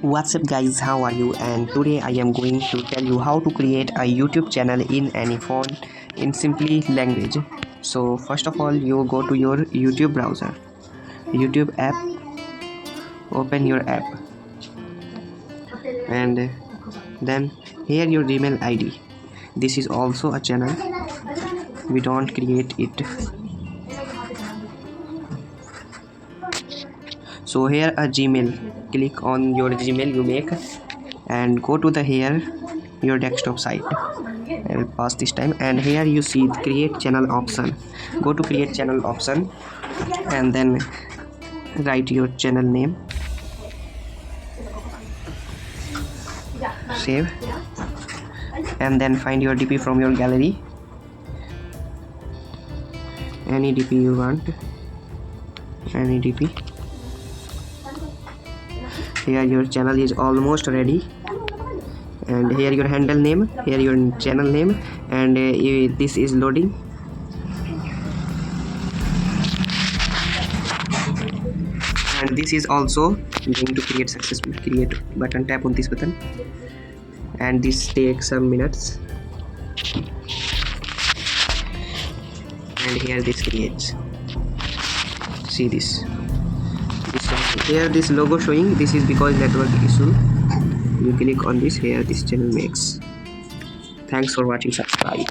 What's up guys, how are you? And today I am going to tell you how to create a YouTube channel in any phone in simply language. So first of all, you go to your YouTube browser, YouTube app, open your app, and then here your Gmail ID. This is also a channel, we don't create it. So here a Gmail, click on your Gmail you make and go to the here your desktop site. I will pass this time, and here you see create channel option. Go to create channel option and then write your channel name, save, and then find your DP from your gallery, any DP you want, any DP. Here your channel is almost ready, and here your handle name, here your channel name, and this is loading. And this is also going to create successfully. Create button, tap on this button, and this takes some minutes, and here this creates. See this here this logo showing. This is because network issue. You click on this, here this channel makes. Thanks for watching, subscribe.